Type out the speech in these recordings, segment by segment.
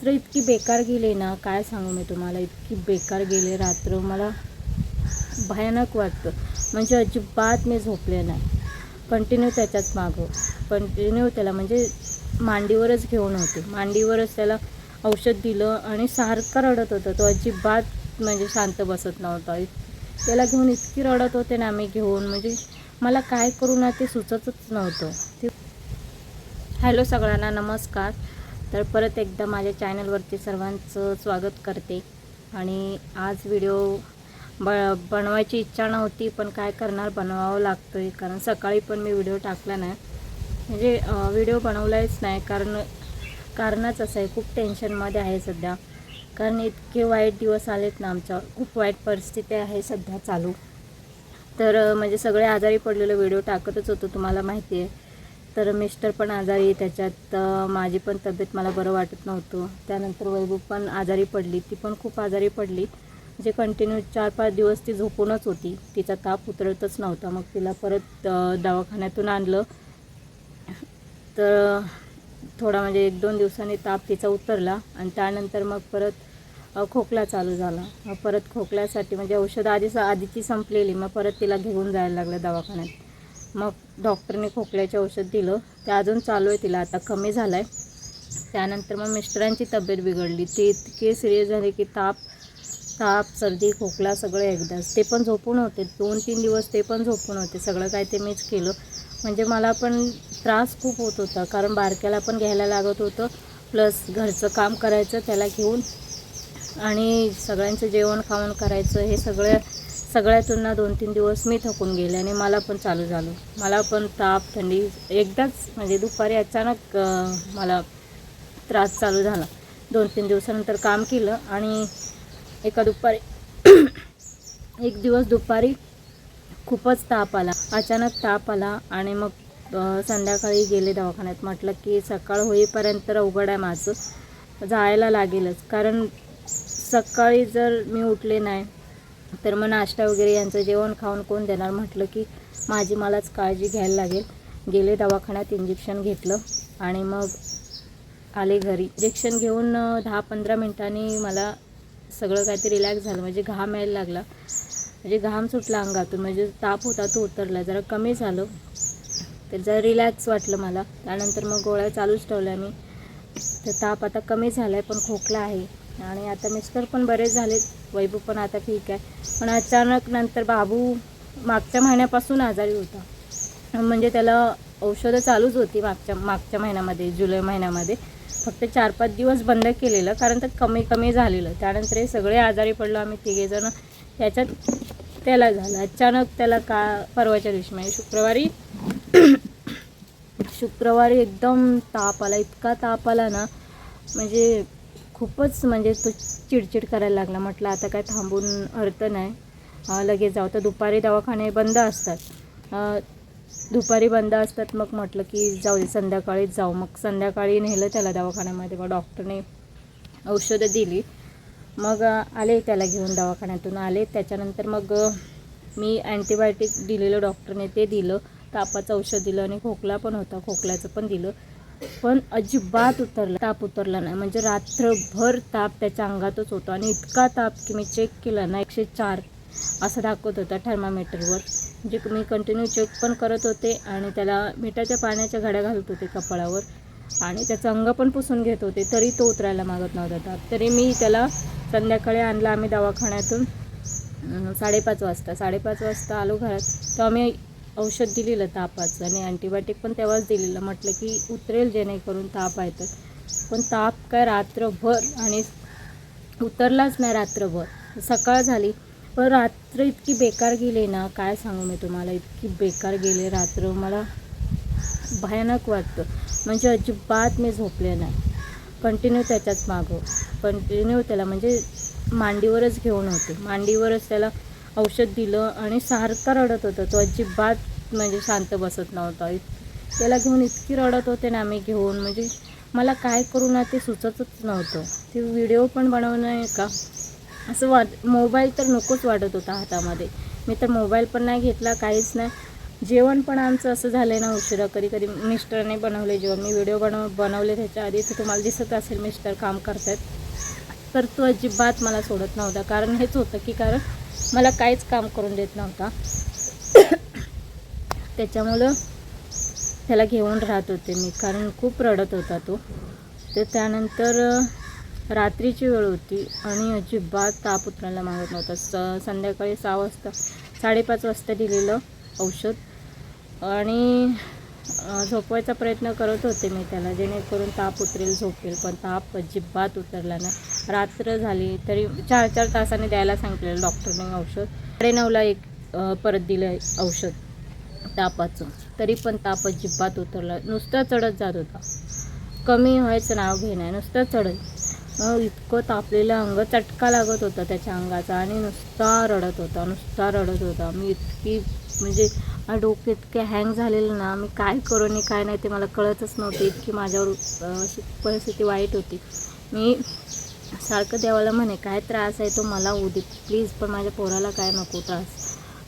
रात्र इतकी बेकार गेली ना, काय सांगू मी तुम्हाला, इतकी बेकार गेली रात्र. मला भयानक वाटतं. म्हणजे अजिबात मी झोपले नाही. कंटिन्यू त्याच्याच मागं, कंटिन्यू त्याला म्हणजे मांडीवरच घेऊन होते. मांडीवरच त्याला औषध दिलं आणि सारखा रडत होता तो. अजिबात म्हणजे शांत बसत नव्हता. त्याला घेऊन इतकी रडत होते ना मी घेऊन, म्हणजे मला काय करू ना ते सुचतच नव्हतं. हॅलो सगळ्यांना, नमस्कार. तर परत एकदा माझ्या चॅनलवरती सर्वांचं स्वागत करते. आणि आज व्हिडिओ बनवायची इच्छा नव्हती, पण काय करणार, बनवावं लागतं आहे. कारण सकाळी पण मी व्हिडिओ टाकला नाही, म्हणजे व्हिडिओ बनवलाच नाही. कारणच असं आहे, खूप टेन्शनमध्ये आहे सध्या. कारण इतके वाईट दिवस आलेत ना आमच्यावर, खूप वाईट परिस्थिती आहे सध्या चालू. तर म्हणजे सगळे आजारी पडलेले व्हिडिओ टाकतच होतो, तुम्हाला माहिती आहे. तर मिस्टर पण आजारी, त्याच्यात माझी पण तब्येत, मला बरं वाटत नव्हतं. त्यानंतर वैभव पण आजारी पडली, ती पण खूप आजारी पडली. म्हणजे कंटिन्यू 4-5 दिवस ती झोपूनच होती. तिचा ताप उतरतच नव्हता. मग तिला परत दवाखान्यातून आणलं. तर थोडा म्हणजे 1-2 दिवसांनी ताप तिचा उतरला आणि त्यानंतर मग परत खोकला चालू झाला. मग परत खोकल्यासाठी म्हणजे औषध आधीची संपलेली, मग परत तिला घेऊन जायला लागलं दवाखान्यात. मग डॉक्टरने खोकल्याचे औषध दिलं, ते अजून चालू आहे, तिला आता कमी झालं आहे. त्यानंतर मग मिस्टरांची तब्येत बिघडली. ते इतके सिरियस झाले की ताप, सर्दी, खोकला सगळं एकदाच. ते पण झोपून होते 2-3 दिवस, ते पण झोपून होते. सगळं काय ते मीच केलं. म्हणजे मला पण त्रास खूप होत होता, कारण बारक्याला पण घ्यायला लागत होतं, प्लस घरचं काम करायचं त्याला घेऊन, आणि सगळ्यांचं जेवण खावण करायचं. हे सगळ्यातून ना 2-3 दिवस मी थकून गेले आणि मला पण चालू झालं. मला पण ताप, थंडी एकदाच, म्हणजे दुपारी अचानक मला त्रास चालू झाला. 2-3 दिवसानंतर काम केलं आणि एक दिवस दुपारी खूपच ताप आला, अचानक ताप आला. आणि मग संध्याकाळी गेले दवाखान्यात. म्हटलं की सकाळ होईपर्यंत अवघड आहे माझं, जायला लागेलच. कारण सकाळी जर मी उठले नाही तर मग नाश्ता वगैरे यांचं जेवण खाऊन कोण देणार. म्हटलं की मलाच काळजी घ्यायला लागेल. गेले दवाखान्यात, इंजेक्शन घेतलं आणि मग आले घरी. इंजेक्शन घेऊन 10-15 मिनिटांनी मला सगळं काहीतरी रिलॅक्स झालं. म्हणजे घाम यायला लागला, म्हणजे घाम सुटला अंगातून. म्हणजे ताप होता तो उतरला, जरा कमी झालं, तर जरा रिलॅक्स वाटलं मला. त्यानंतर मग गोळ्या चालूच ठेवल्या मी. तर ताप आता कमी झाला आहे, पण खोकला आहे. आणि आता मिस्टर पण बरेच झालेत, वैभव पण आता ठीक आहे. पण अचानक नंतर बाबू मागच्या महिन्यापासून आजारी होता. म्हणजे त्याला औषधं चालूच होती मागच्या महिन्यामध्ये, जुलै महिन्यामध्ये. फक्त 4-5 दिवस बंद केलेलं, कारण तर कमी झालेलं. त्यानंतर हे सगळे आजारी पडलो आम्ही 3 जण. त्याच्यात त्याला झालं अचानक. त्याला परवाच्या दिवशी म्हणजे शुक्रवारी एकदम ताप आला. इतका ताप आला ना, म्हणजे खूपच, म्हणजे तो चिडचिड करायला लागला. म्हटलं आता काय थांबून अर्थ नाही, लगेच जाऊ. तर दुपारी दवाखाने बंद असतात. मग म्हटलं की जाऊ दे, संध्याकाळीच जाऊ. मग संध्याकाळी नेलं त्याला दवाखान्यामध्ये. मग डॉक्टरने औषधं दिली. मग आले त्याला घेऊन, दवाखान्यातून आले. त्याच्यानंतर मग मी अँटीबायोटिक दिलेलं डॉक्टरने, ते दिलं. तापाचं औषध दिलं आणि खोकला पण होता, खोकल्याचं पण दिलं. पण अजिबात ताप उतरला नाही. म्हणजे रात्रभर ताप त्याच्या अंगातच होता. आणि इतका ताप की मी चेक केला ना, 104 असं दाखवत होता थर्मामीटरवर. म्हणजे मी कंटिन्यू चेक पण करत होते आणि त्याला मिठाच्या पाण्याच्या घड्या घालत होते कपाळावर, आणि त्याचं अंग पण पुसून घेत होते, तरी तो उतरायला मागत नव्हता ताप. तरी मी त्याला संध्याकाळी आणला आम्ही दवाखान्यातून 5:30 वाजता आलो घरात. तेव्हा मी औषध दिलेलं तापाचं आणि अँटीबायोटिक पण तेव्हाच दिलेलं. म्हटलं की उतरेल जेणेकरून ताप आहे तर. पण ताप काय रात्रभर, आणि उतरलाच नाही रात्रभर. सकाळ झाली, पण रात्र इतकी बेकार गेली ना, काय सांगू मी तुम्हाला, इतकी बेकार गेली रात्र. मला भयानक वाटतं. म्हणजे अजिबात मी झोपले नाही. कंटिन्यू त्याच्याच मागं, कंटिन्यू त्याला म्हणजे मांडीवरच घेऊन होते. मांडीवरच त्याला औषध दिलं आणि सारखा रडत होता तो. अजिबात म्हणजे शांत बसत नव्हता. त्याला घेऊन इतकी रडत होते ना मी घेऊन, म्हणजे मला काय करू ना ते सुचतच नव्हतं. ते व्हिडिओ पण बनवणं आहे का असं मोबाईल तर नकोच वाटत होता हातामध्ये. मी तर मोबाईल पण नाही घेतला, काहीच नाही. जेवण पण आमचं असं झालं ना उशिरा, कधी कधी मिस्टरने बनवले जेवण, मी व्हिडिओ बनवले त्याच्या आधी, तर तुम्हाला दिसत असेल मिस्टर काम करतात, तर तो अजिबात मला सोडत नव्हता. कारण हेच होतं की कारण मला काहीच काम करून देत नव्हता. त्याच्यामुळं त्याला घेऊन राहत होते मी, कारण खूप रडत होता तो. तर त्यानंतर रात्रीची वेळ होती आणि अजिबात ताप उतरायला मागत नव्हता. संध्याकाळी 6 वाजता 5:30 वाजता दिलेलं औषध आणि झोपवायचा प्रयत्न करत होते मी त्याला, जेणेकरून ताप उतरेल, झोपेल, पण ताप अजिबात उतरला नाही. रात्र झाली तरी 4-4 तासाने द्यायला सांगितलेलं डॉक्टरने औषध. 9:30ला एक परत दिलं औषध तापाचं, तरी पण ताप अजिबात उतरला, नुसतं चढत जात होता, कमी व्हायचं नाव घेणं, नुसतं चढत. इतकं तापलेलं अंग, चटका लागत होता त्याच्या अंगाचा आणि नुसता रडत होता. मी इतकी म्हणजे डोकं इतके हँग झालेलं ना, मी काय करू आणि काय नाही ते मला कळतच नव्हते, इतकी माझ्यावर अशी परिस्थिती वाईट होती. मी सारखं देवाला म्हणे काय त्रास आहे तो मला होऊ दे प्लीज, पण माझ्या पोराला काय नको त्रास.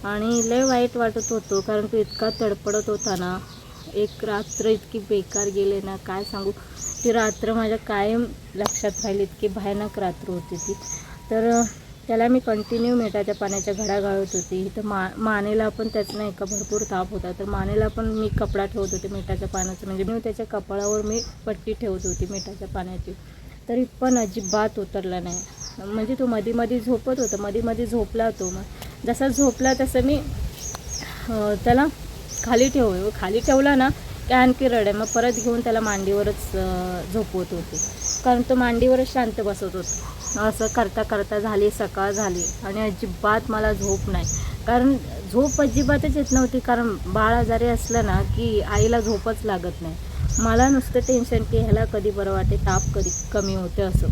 आणि लय वाईट वाटत होतं, कारण तो इतका तडपडत होता ना. एक रात्र इतकी बेकार गेले ना, काय सांगू. ती रात्र माझ्या कायम लक्षात राहिली, इतकी भयानक रात्र होती ती. तर त्याला मी कंटिन्यू मिठाच्या पाण्याच्या घडा गाळत होती. तर मानेला पण त्याचं नाही का भरपूर ताप होता, तर मानेला पण मी कपडा ठेवत होते मिठाच्या पाण्याचं, म्हणजे मी त्याच्या कपाळावर मी पट्टी ठेवत होती मिठाच्या पाण्याची, तरी पण अजिबात उतरला नाही. म्हणजे तो मध्ये झोपत होता, मध्ये झोपला तो. मग जसा झोपला तसं मी त्याला खाली ठेवला ना की आणखी रडे, मग परत घेऊन त्याला मांडीवरच झोपवत होते, कारण तो मांडीवरच शांत बसत होता. असं करता झाली सकाळ झाली आणि अजिबात मला झोप नाही, कारण झोप अजिबातच येत नव्हती. कारण बाळ आजारी असलं ना की आईला झोपच लागत नाही. मला नुसतं टेन्शन की ह्याला कधी बरं वाटे, ताप कधी कमी होते असं.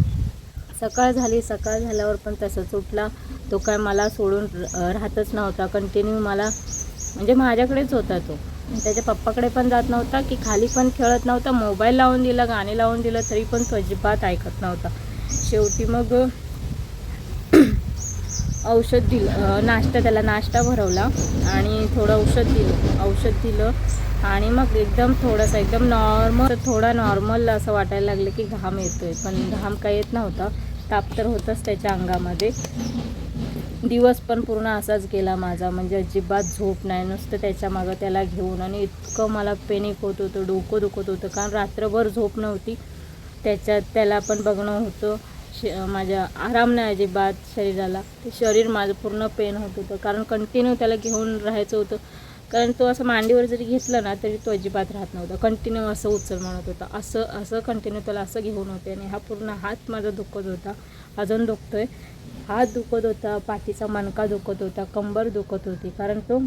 सकाळ झाल्यावर पण तसंच उठला. तो काय मला सोडून राहतच नव्हता, कंटिन्यू मला म्हणजे माझ्याकडेच होता तो. त्याच्या पप्पाकडे पण जात नव्हता की खाली पण खेळत नव्हता. मोबाईल लावून दिला, गाणे लावून दिलं, तरी पण तो अजिबात ऐकत नव्हता. शेवटी मग औषध दिलं, त्याला नाश्ता भरवला आणि थोडं औषध दिलं आणि मग एकदम नॉर्मल असं वाटायला लागलं की घाम येतोय, पण घाम काही येत नव्हता. ताप तर होतंच त्याच्या अंगामध्ये. दिवस पण पूर्ण असाच गेला माझा, म्हणजे अजिबात झोप नाही, नुसतं त्याच्या मागं त्याला घेऊन. आणि इतकं मला पेनिक होत होतं, डोकं दुखत होतं, कारण रात्रभर झोप नव्हती. त्याला पण बघणं होतं, माझ्या आराम नाही अजिबात शरीराला. ते शरीर माझं पूर्ण पेन होत होतं, कारण कंटिन्यू त्याला घेऊन राहायचं होतं. कारण तो असं मांडीवर जरी घेतलं ना तरी तो अजिबात राहत नव्हता, कंटिन्यू असं उचल म्हणत होता, असं कंटिन्यू त्याला असं घेऊन होते. आणि हा पूर्ण हात माझा दुखत होता, अजून दुखतोय. हात दुखत होता, पाठीचा मणका दुखत होता, कंबर दुखत होती, कारण तो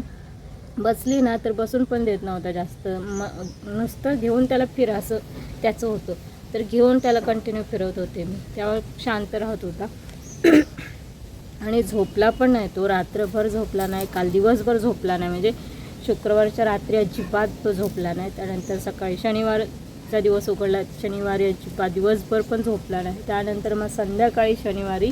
बसली ना तर बसून पण देत नव्हता जास्त. नुसतं घेऊन त्याला असं त्याचं होतं, तर घेऊन त्याला कंटिन्यू फिरवत होते मी, त्यावर शांत राहत होता. आणि झोपला पण नाही तो, रात्रभर झोपला नाही, काल दिवसभर झोपला नाही, म्हणजे शुक्रवारच्या रात्री अजिबात तो झोपला नाही. त्यानंतर सकाळी शनिवारचा दिवस उघडला, शनिवारी अजिबात दिवसभर पण झोपला नाही. त्यानंतर मग संध्याकाळी शनिवारी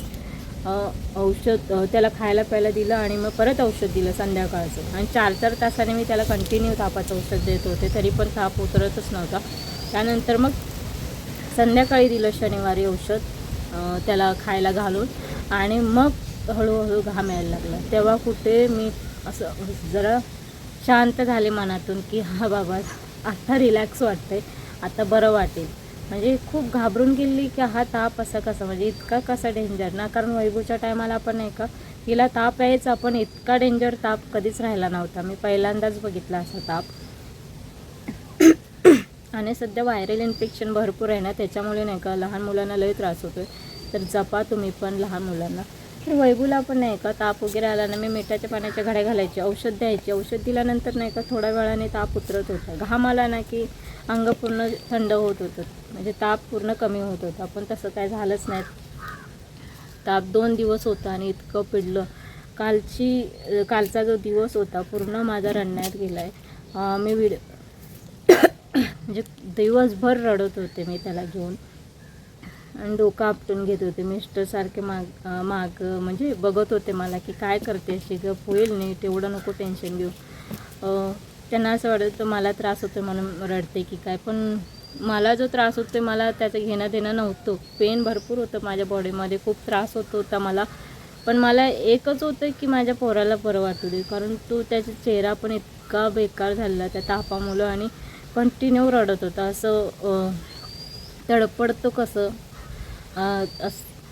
औषध त्याला खायला प्यायला दिलं आणि मग परत औषध दिलं संध्याकाळचं. आणि 4-4 तासाने मी त्याला कंटिन्यू तापाचं औषध देत होते, तरी पण ताप उतरतच नव्हता. त्यानंतर मग संध्याकाळी दिलं शनिवारी औषध त्याला खायला घालून, आणि मग हळूहळू घाम यायला लागला. तेव्हा कुठे मी असं जरा शांत झाले मनातून की हा बाबा आता रिलॅक्स वाटतंय, आता बरं वाटेल. म्हणजे खूप घाबरून गेली की हा ताप असा कसा, म्हणजे इतका कसा डेंजर ना. कारण वैभूच्या टायमाला पण नाही का तिला ताप यायचा, पण इतका डेंजर ताप कधीच राहिला नव्हता. मी पहिल्यांदाच बघितला असा ताप. आणि सध्या व्हायरल इन्फेक्शन भरपूर आहे ना, त्याच्यामुळे नाही का लहान मुलांना लई त्रास होतो आहे, तर जपा तुम्ही पण लहान मुलांना. तर वैभूला पण नाही का ताप वगैरे आला ना, मी मिठाच्या पाण्याच्या घड्या घालायचे, औषध द्यायचे. औषध दिल्यानंतर नाही का थोड्या वेळाने ताप उतरत होता. घाम आला ना की अंग पूर्ण थंड होत होतं, म्हणजे ताप पूर्ण कमी होत होता. पण तसं काय झालंच नाही. ताप 2 दिवस होता आणि इतकं पिडलं. कालचा जो दिवस होता पूर्ण माझा रडण्यात गेला आहे. मी म्हणजे दिवसभर रडत होते मी त्याला घेऊन, आणि डोकं आपटून घेत होते. मिस्टर सारखे माग म्हणजे बघत होते मला की काय करते अशी, गप होईल नाही, तेवढं नको टेन्शन घेऊ. त्यांना असं वाटतं मला त्रास होतो म्हणून रडते की काय, पण मला जो त्रास होतो मला त्याचं घेणं देणं नव्हतं. पेन भरपूर होतं माझ्या बॉडीमध्ये, खूप त्रास होत होता मला. पण मला एकच होतं की माझ्या पोराला बरं वाटू दे, कारण तो त्याचा चेहरा पण इतका बेकार झालेला त्या तापामुळं आणि कंटिन्यू रडत होता. असं तडपडतो कसं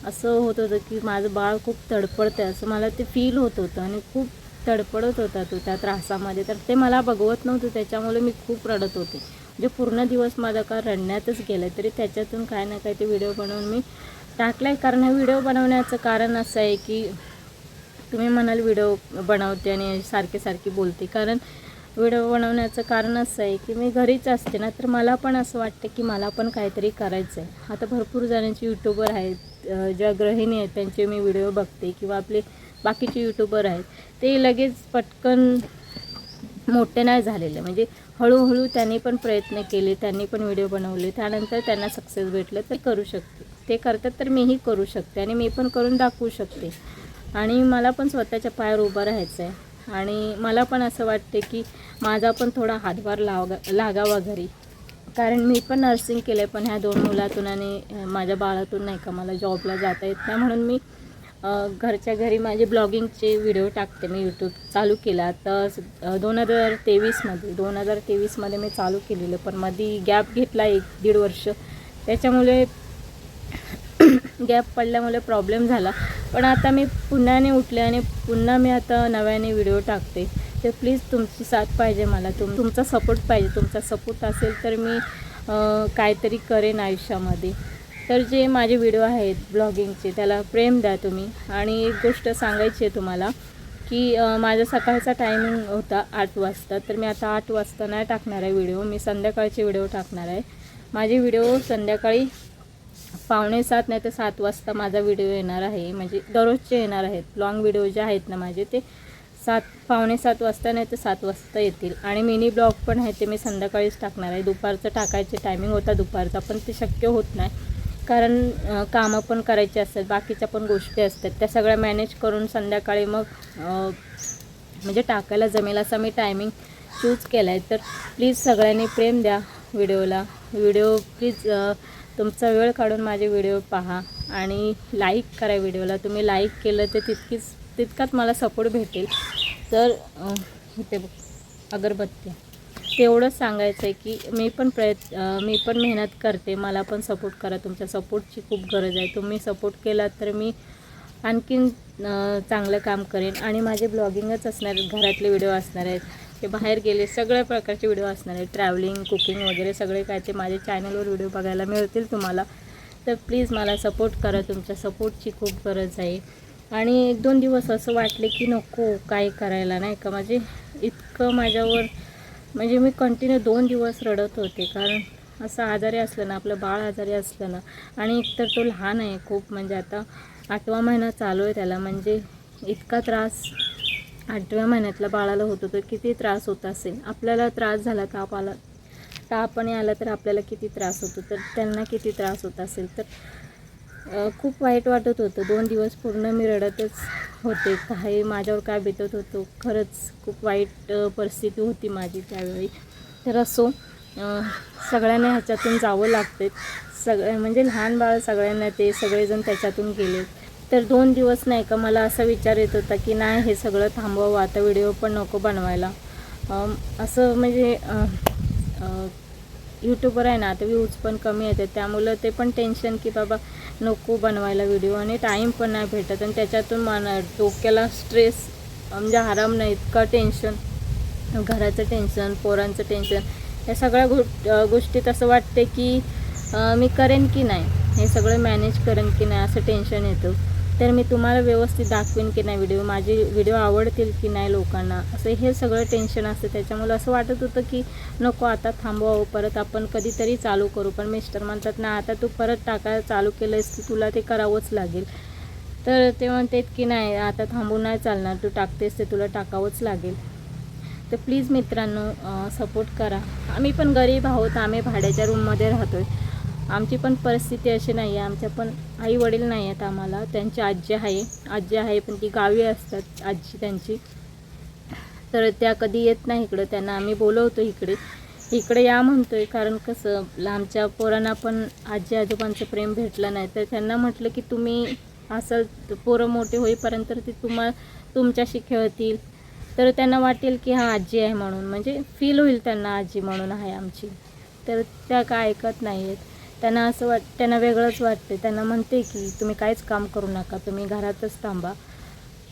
असं होत होतं की माझं बाळ खूप तडपडतं असं मला ते फील होत होतं आणि खूप तडपडत होता तो त्या त्रासामध्ये. तर ते मला बघवत नव्हतं, त्याच्यामुळे मी खूप रडत होते. म्हणजे पूर्ण दिवस माझा का रडण्यातच गेला. तरी त्याच्यातून काय ना काय ते व्हिडिओ बनवून मी टाकला आहे. कारण हा व्हिडिओ बनवण्याचं कारण असं आहे की तुम्ही म्हणाल व्हिडिओ बनवते आणि सारखी बोलते, कारण व्हिडिओ बनवण्याचं कारण असं आहे की मी घरीच असते ना, तर मला पण असं वाटतं की मला पण काहीतरी करायचं आहे. आता भरपूर जणांचे यूट्यूबर आहेत, ज्या गृहिणी आहेत त्यांचे मी व्हिडिओ बघते, किंवा आपले बाकीचे यूट्यूबर आहेत ते लगेच पटकन मोठे नाही झालेले. म्हणजे हळूहळू त्यांनी पण प्रयत्न केले, त्यांनी पण व्हिडिओ बनवले, त्यानंतर त्यांना सक्सेस भेटलं तर करू शकते. ते करतात तर मीही करू शकते आणि मी पण करून दाखवू शकते. आणि मला पण स्वतःच्या पायावर उभं राहायचं आहे. आणि मला पण असं वाटते की माझा पण थोडा हातभार लागावा घरी, कारण मी पण नर्सिंग केलं आहे, पण ह्या 2 मुलातून आणि माझ्या बाळातून नाही का मला जॉबला जाता येत नाही, म्हणून मी घरच्या घरी माझे ब्लॉगिंगचे व्हिडिओ टाकते. मी यूट्यूब चालू केलं आता 2023मध्ये मी चालू केलेलं, पण मध्ये गॅप घेतला 1-1.5 वर्ष. त्याच्यामुळे गॅप पडल्यामुळे प्रॉब्लेम झाला. पण आता मी पुन्हाने उठले आणि पुन्हा मी आता नव्याने व्हिडिओ टाकते. तर प्लीज तुमची साथ पाहिजे मला, तुमचा सपोर्ट पाहिजे. तुमचा सपोर्ट असेल तर मी काहीतरी करेन आयुष्यामध्ये. तर जे माझे व्हिडिओ आहेत ब्लॉगिंगचे त्याला प्रेम द्या तुम्ही. आणि एक गोष्ट सांगायची आहे तुम्हाला की माझा सकाळचा टायमिंग होता 8 वाजता, तर मी आता 8 वाजता नाही टाकणार आहे व्हिडिओ, मी संध्याकाळचे व्हिडिओ टाकणार आहे. माझे व्हिडिओ संध्याकाळी 6:45 नाही तर 7 वाजता माझा व्हिडिओ येणार आहे. म्हणजे दररोजचे येणार आहेत. लॉंग व्हिडिओ जे आहेत ना माझे ते 6:45 वाजता नाही तर 7 वाजता येतील. आणि मिनी ब्लॉग पण आहे ते मी संध्याकाळीच टाकणार आहे. दुपारचं टाकायचे टायमिंग होता दुपारचा, पण ते शक्य होत नाही, कारण कामं पण करायची असतात, बाकीच्या पण गोष्टी असतात, त्या सगळ्या मॅनेज करून संध्याकाळी मग म्हणजे टाकायला जमेल असा मी टायमिंग चूज केला आहे. तर प्लीज सगळ्यांनी प्रेम द्या व्हिडिओला. व्हिडिओ प्लीज तुमचा वेळ काढून माझे व्हिडिओ पहा आणि लाईक करा व्हिडिओला. तुम्ही लाईक केलं तर तितकाच मला सपोर्ट भेटेल. तर इथे बघ अगरबत्ती, तेवढंच सांगायचं आहे की मी पण मेहनत करते, मला पण सपोर्ट करा. तुमच्या सपोर्टची खूप गरज आहे. तुम्ही सपोर्ट केला तर मी आणखीन चांगलं काम करेन. आणि माझे ब्लॉगिंगच असणार आहेत, घरातले व्हिडिओ असणार आहेत, ते बाहेर गेले सगळ्या प्रकारचे व्हिडिओ असणार आहेत, ट्रॅव्हलिंग, कुकिंग वगैरे सगळे काय ते माझ्या चॅनलवर व्हिडिओ बघायला मिळतील तुम्हाला. तर प्लीज मला सपोर्ट करा, तुमच्या सपोर्टची खूप गरज आहे. आणि 1-2 दिवस असं वाटले की नको काय करायला नाही का, म्हणजे इतकं माझ्यावर म्हणजे मी कंटिन्यू 2 दिवस रडत होते. कारण असं आजारी असलं ना, आपलं बाळ आजारी असलं ना, आणि एकतर तो लहान आहे खूप, म्हणजे आता 8वा महिना चालू आहे त्याला, म्हणजे इतका त्रास 8व्या महिन्यातल्या बाळाला होतो तर किती त्रास होत असेल. आपल्याला त्रास झाला, तापाने आला तर आपल्याला किती त्रास होतो, तर त्यांना किती त्रास होत असेल. तर खूप वाईट वाटत होतं. 2 दिवस पूर्ण मी रडतच होते. काही माझ्यावर काय बेतत होतं, खरंच खूप वाईट परिस्थिती होती माझी त्यावेळी. तर असो, सगळ्यांना ह्याच्यातून जावं लागते. म्हणजे लहान बाळ सगळ्यांना, ते सगळेजण त्याच्यातून गेले. तर 2 दिवस नाही का मला असा विचार येत होता की नाही हे सगळं थांबवावं, आता व्हिडिओ पण नको बनवायला. असं म्हणजे यूट्यूबर आहे ना, आता व्ह्यूज पण कमी येतात, त्यामुळं ते पण टेन्शन की बाबा नको बनवायला व्हिडिओ, आणि टाईम पण नाही भेटत, आणि त्याच्यातून डोक्याला स्ट्रेस म्हणजे आराम नाही, इतका टेन्शन, घराचं टेन्शन, पोरांचं टेन्शन, या सगळ्या गोष्टीत असं वाटते की मी करेन की नाही, हे सगळं मॅनेज करेन की नाही, असं टेन्शन येतं. तर मी तुम्हाला व्यवस्थित दाखवेन की नाही व्हिडिओ, माझे व्हिडिओ आवडतील की नाही लोकांना, असं हे सगळं टेन्शन असतं. त्याच्यामुळे असं वाटत होतं की नको आता थांबवावं, परत आपण कधीतरी चालू करू. पण मिस्टर म्हणतात ना, आता तू परत टाकायला चालू केलंस की तुला ते करावंच लागेल. तर ते म्हणतात की नाही आता थांबून नाही चालणार, तू टाकतेस ते तुला टाकावंच लागेल. तर प्लीज मित्रांनो सपोर्ट करा. आम्ही पण गरीब आहोत, आम्ही भाड्याच्या रूममध्ये राहतो आहे. आमची पण परिस्थिती अशी नाही आहे, आमच्या पण आई वडील नाही आहेत आम्हाला, त्यांची आजी आहे पण ती गावी असतात आजी त्यांची. तर त्या कधी येत नाही इकडं. त्यांना आम्ही बोलवतो इकडे या म्हणतोय, कारण कसं आमच्या पोरांना पण आजी आजोबांचं प्रेम भेटलं नाही. तर त्यांना म्हटलं की तुम्ही असं पोरं मोठे होईपर्यंत ते तुमच्याशी खेळतील, तर त्यांना वाटेल की हा आजी आहे म्हणून, म्हणजे फील होईल त्यांना आजी म्हणून आहे आमची. तर त्या काय ऐकत नाही आहेत. त्यांना असं त्यांना वेगळंच वाटते. त्यांना म्हणते की तुम्ही काहीच काम करू नका, तुम्ही घरातच थांबा.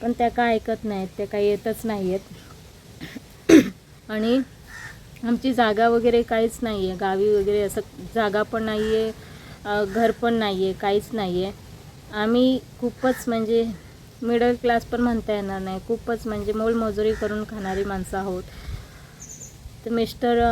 पण त्या काय ऐकत नाहीत, त्या काही येतच नाही आहेत. आणि आमची जागा वगैरे काहीच नाही आहे गावी वगैरे, असं जागा पण नाही आहे, घर पण नाही आहे, काहीच नाही आहे. आम्ही खूपच म्हणजे मिडल क्लास पण म्हणता येणार नाही, खूपच म्हणजे मोलमजुरी करून खाणारी माणसं आहोत. तर मिस्टर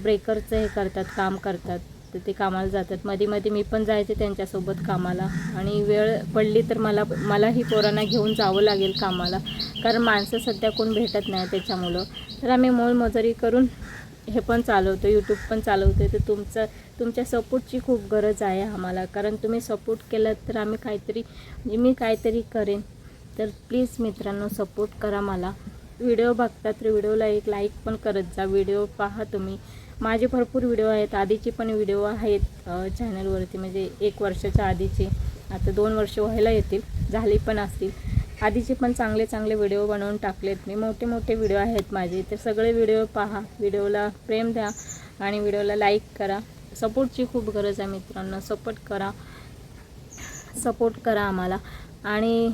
ब्रेकरचं हे करतात, काम करतात, तर ते कामाला जातात. मध्ये मी पण जायचे त्यांच्यासोबत कामाला, आणि वेळ पडली तर मलाही पोरांना घेऊन जावं लागेल कामाला, कारण माणसं सध्या कोण भेटत नाही त्याच्यामुळं. तर आम्ही मोलमजुरी करून हे पण चालवतो, यूट्यूब पण चालवतो. तर तुमच्या सपोर्टची खूप गरज आहे आम्हाला, कारण तुम्ही सपोर्ट केलात तर आम्ही मी काहीतरी करेन. तर प्लीज मित्रांनो, सपोर्ट करा मला. व्हिडिओ बघता तर व्हिडिओला एक लाईक पण करत जा. व्हिडिओ पहा तुम्ही, माझे भरपूर व्हिडिओ आहेत, आधीचे पण व्हिडिओ आहेत चॅनलवरती, म्हणजे 1 वर्षाच्या आधीचे. आता 2 वर्ष व्हायला येतील, झाली पण असतील. आधीचे पण चांगले व्हिडिओ बनवून टाकलेत मी, मोठे व्हिडिओ आहेत माझे. तर सगळे व्हिडिओ पहा, व्हिडिओला प्रेम द्या आणि व्हिडिओला लाईक करा. सपोर्टची खूप गरज आहे मित्रांनो, सपोर्ट करा आम्हाला. आणि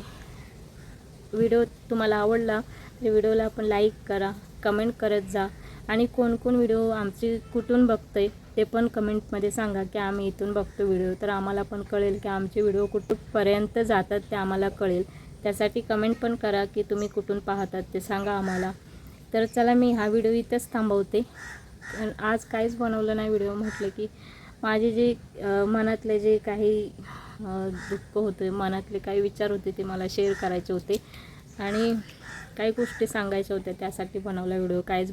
व्हिडिओ तुम्हाला आवडला तर व्हिडिओला आपण लाईक करा, कमेंट करत जा. आणि कोण व्हिडिओ आमची कुठून बघतंय ते पण कमेंटमध्ये सांगा की आम्ही इथून बघतो व्हिडिओ, तर आम्हाला पण कळेल की आमचे व्हिडिओ कुठपर्यंत जातात ते आम्हाला कळेल. त्यासाठी कमेंट पण करा की तुम्ही कुठून पाहतात ते सांगा आम्हाला. तर चला, मी हा व्हिडिओ इथंच थांबवते. आज काहीच बनवलं नाही व्हिडिओ, म्हटलं की माझे जे मनातले जे काही दुःख होते, मनातले काही विचार होते ते मला शेअर करायचे होते, आणि काही गोष्टी सांगायच्या होत्या, त्यासाठी बनवला व्हिडिओ. काहीच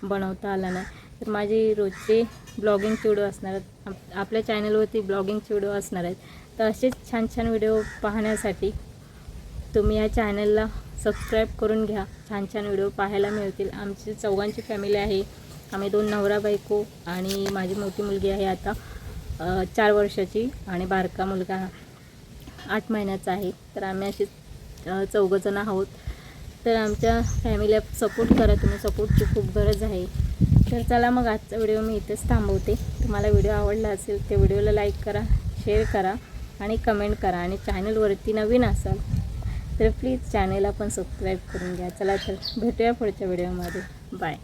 बनवता आला नाही. तर माझी रोजचे ब्लॉगिंगचे व्हिडिओ असणार आहेत, आपल्या चॅनलवरती ब्लॉगिंगचे व्हिडिओ असणार आहेत. तर असेच छान व्हिडिओ पाहण्यासाठी तुम्ही या चॅनलला सबस्क्राईब करून घ्या. छान व्हिडिओ पाहायला मिळतील. आमची 4घांची फॅमिली आहे. आम्ही 2 नवरा बायको, आणि माझी मोठी मुलगी आहे आता 4 वर्षाची, आणि बारका मुलगा 8 महिन्याचा आहे. तर आम्ही असे 4 जण आहोत. तर आमच्या फॅमिलीला सपोर्ट करा तुम्ही, सपोर्टची खूप गरज आहे. तर चला मग, आजचा व्हिडिओ मी इथेच थांबवते. तुम्हाला व्हिडिओ आवडला असेल तर व्हिडिओला लाईक करा, शेअर करा आणि कमेंट करा. आणि चॅनलवरती नवीन असाल तर प्लीज चॅनलला पण सबस्क्राईब करून घ्या. चला तर भेटूया पुढच्या व्हिडिओमध्ये. बाय.